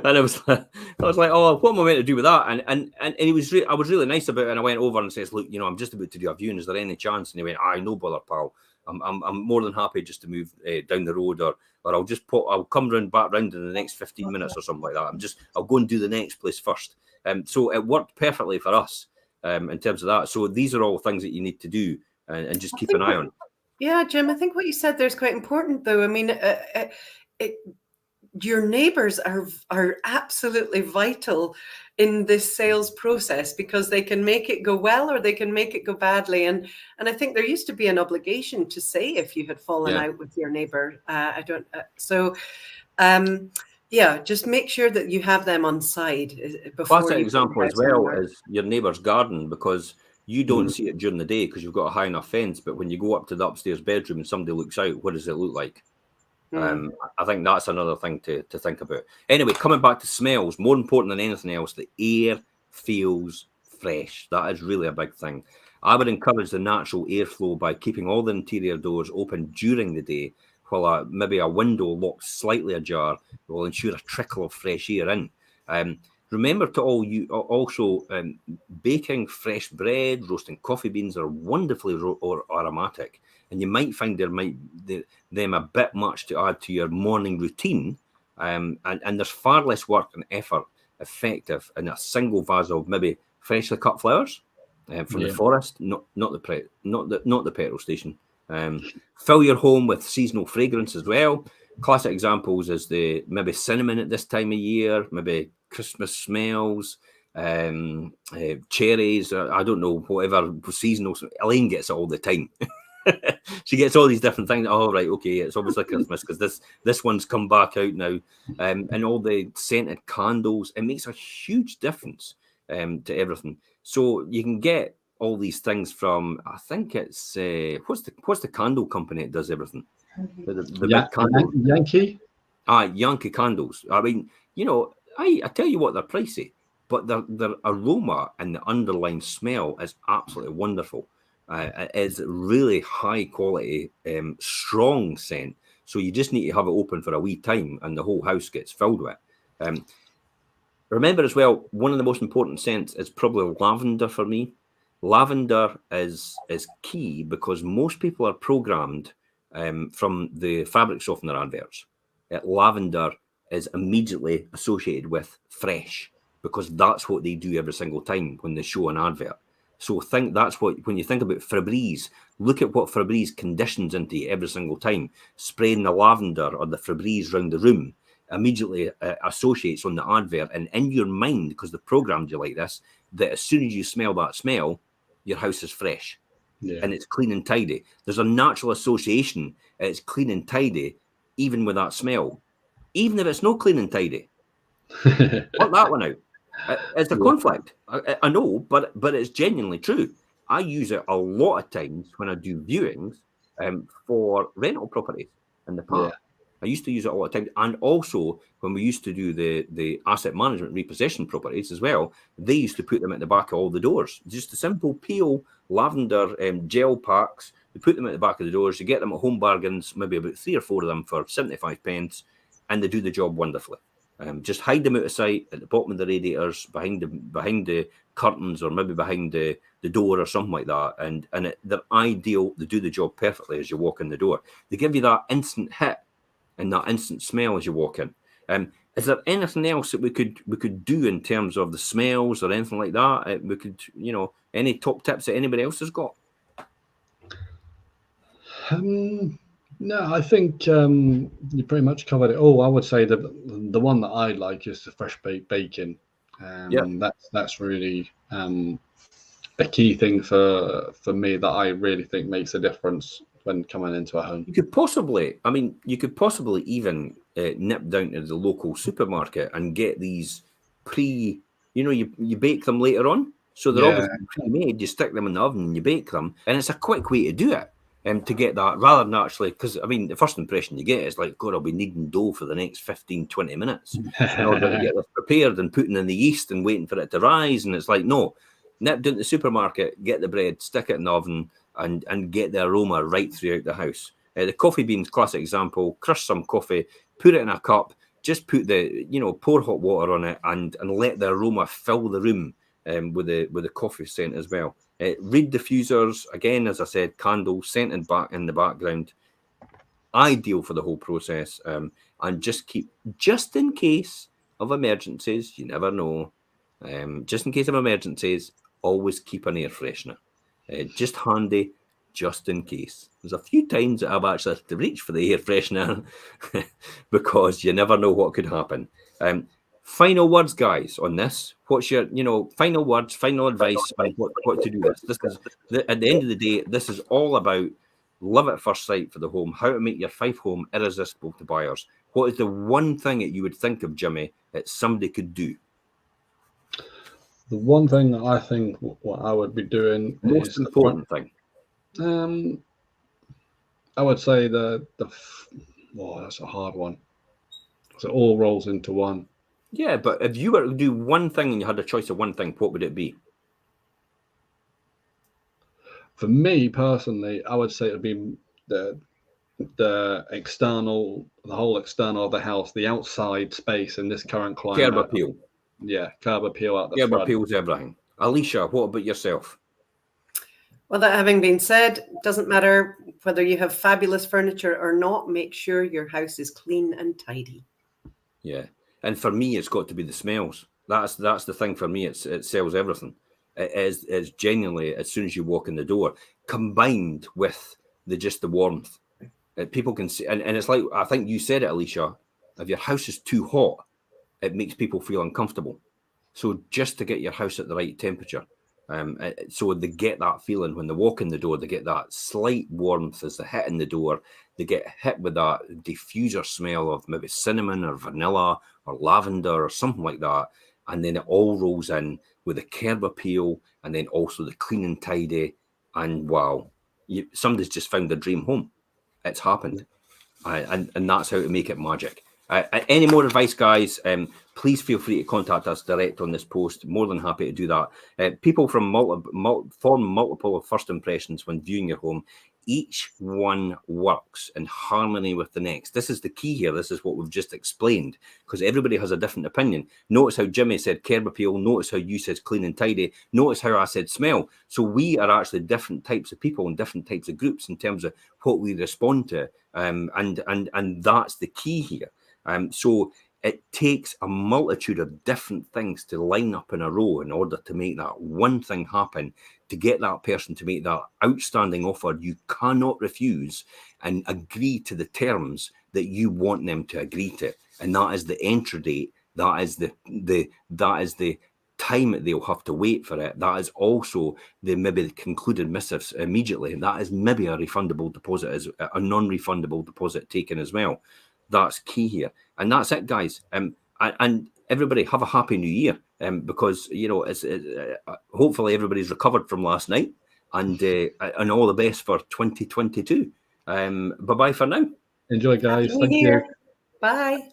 S1: And I was like, oh, what am I meant to do with that? And he was I was really nice about it, and I went over and says, look, I'm just about to do a viewing. Is there any chance? And he went, no bother, pal. I'm more than happy just to move down the road, or I'll come back round in the next 15 minutes or something like that. I'll go and do the next place first. So it worked perfectly for us in terms of that. So these are all things that you need to do and just keep an eye on.
S2: Yeah, Jim, I think what you said there is quite important, though. I mean, your neighbours are absolutely vital in this sales process, because they can make it go well or they can make it go badly. And I think there used to be an obligation to say if you had fallen out with your neighbour. Just make sure that you have them on side before.
S1: Classic example as well is your neighbour's garden, because you don't see it during the day because you've got a high enough fence, but when you go up to the upstairs bedroom and somebody looks out, what does it look like? I think that's another thing to think about. Anyway, coming back to smells, more important than anything else, the air feels fresh. That is really a big thing. I would encourage the natural airflow by keeping all the interior doors open during the day, while maybe a window locked slightly ajar will ensure a trickle of fresh air in. Remember to also baking fresh bread, roasting coffee beans are wonderfully or aromatic, and you might find them a bit much to add to your morning routine, and there's far less work and effort effective in a single vase of maybe freshly cut flowers from the forest, not the petrol station. Fill your home with seasonal fragrance as well. Classic examples is the maybe cinnamon at this time of year, maybe Christmas smells, cherries, I don't know, whatever seasonal. Elaine gets it all the time. She gets all these different things. Oh, right, okay, it's obviously Christmas because this one's come back out now. And all the scented candles, it makes a huge difference to everything. So you can get all these things from, I think it's what's the candle company that does everything? The big candle.
S3: Yankee?
S1: Yankee candles. I mean, I tell you what, they're pricey, but their aroma and the underlying smell is absolutely wonderful. It is really high quality, strong scent. So you just need to have it open for a wee time and the whole house gets filled with it. Remember as well, one of the most important scents is probably lavender for me. Lavender is key because most people are programmed from the fabric softener adverts. Lavender is immediately associated with fresh because that's what they do every single time when they show an advert. So that's what, when you think about Febreze, look at what Febreze conditions into you every single time. Spraying the lavender or the Febreze around the room immediately associates on the advert, and in your mind, because they've programmed you like this, that as soon as you smell that smell, your house is fresh and it's clean and tidy. There's a natural association. It's clean and tidy, even with that smell. Even if it's not clean and tidy, work that one out. It's a conflict. I know, but it's genuinely true. I use it a lot of times when I do viewings for rental properties in the past. I used to use it all the time. And also, when we used to do the asset management repossession properties as well, they used to put them at the back of all the doors. Just a simple peel lavender gel packs. They put them at the back of the doors. You get them at Home Bargains, maybe about 3 or 4 of them for 75 pence, and they do the job wonderfully. Just hide them out of sight at the bottom of the radiators, behind the curtains, or maybe behind the door or something like that. And they're ideal. They do the job perfectly as you walk in the door. They give you that instant hit and that instant smell as you walk in. Is there anything else that we could do in terms of the smells or anything like that? We could, any top tips that anybody else has got?
S3: No, I think you pretty much covered it all. I would say the one that I like is the fresh baked bacon. That's really a key thing for me that I really think makes a difference when coming into a home.
S1: You could possibly, I mean, you could possibly even nip down to the local supermarket and get these you bake them later on. So they're obviously pre-made. You stick them in the oven and you bake them. And it's a quick way to do it. To get that, rather than actually, because I mean, the first impression you get is like, God, I'll be kneading dough for the next 15, 20 minutes in order to get this prepared and putting in the yeast and waiting for it to rise. And it's like, no, nip down to the supermarket, get the bread, stick it in the oven, and get the aroma right throughout the house. The coffee beans, classic example, crush some coffee, put it in a cup, just put pour hot water on it and let the aroma fill the room with the coffee scent as well. Reed diffusers, again, as I said, candles, scented back in the background, ideal for the whole process. And just in case of emergencies, you never know, just in case of emergencies, always keep an air freshener. Just handy, just in case. There's a few times that I've actually had to reach for the air freshener because you never know what could happen. Final words, guys, on this. What's your, final words, final advice on what to do this? This is, at the end of the day, this is all about love at first sight for the home, how to make your Fife home irresistible to buyers. What is the one thing that you would think of, Jimmy, that somebody could do?
S3: The one thing that I think what I would be doing
S1: most important thing.
S3: I would say that's a hard one. So it all rolls into one.
S1: Yeah, but if you were to do one thing and you had a choice of one thing, what would it be?
S3: For me personally, I would say it would be the external, the whole external of the house, the outside space in this current climate.
S1: Curb appeal.
S3: Yeah, curb appeal at the front.
S1: Curb appeal's everything. Alycia, what about yourself?
S2: Well, that having been said, doesn't matter whether you have fabulous furniture or not, make sure your house is clean and tidy.
S1: Yeah. And for me, it's got to be the smells. That's the thing for me. It sells everything. It is genuinely, as soon as you walk in the door, combined with the warmth. People can see, and it's like, I think you said it, Alycia, if your house is too hot, it makes people feel uncomfortable. So just to get your house at the right temperature, so they get that feeling when they walk in the door, they get that slight warmth as they hit in the door. They get hit with that diffuser smell of maybe cinnamon or vanilla or lavender or something like that. And then it all rolls in with the curb appeal and then also the clean and tidy. And wow, somebody's just found their dream home. It's happened. And that's how to make it magic. Any more advice, guys, please feel free to contact us direct on this post. More than happy to do that. People form multiple first impressions when viewing your home. Each one works in harmony with the next. This is the key here. This is what we've just explained, because everybody has a different opinion. Notice how Jimmy said curb appeal. Notice how you said clean and tidy. Notice how I said smell. So we are actually different types of people and different types of groups in terms of what we respond to. And that's the key here. So it takes a multitude of different things to line up in a row in order to make that one thing happen, to get that person to make that outstanding offer you cannot refuse and agree to the terms that you want them to agree to. And that is the entry date. That is the time that they'll have to wait for it. That is also maybe the concluded missives immediately. That is maybe a refundable deposit, as a non-refundable deposit taken as well. That's key here. And that's it, guys. And everybody have a happy new year, because hopefully everybody's recovered from last night, and all the best for 2022. Bye-bye for now.
S3: Enjoy, guys. Thank you.
S2: Bye.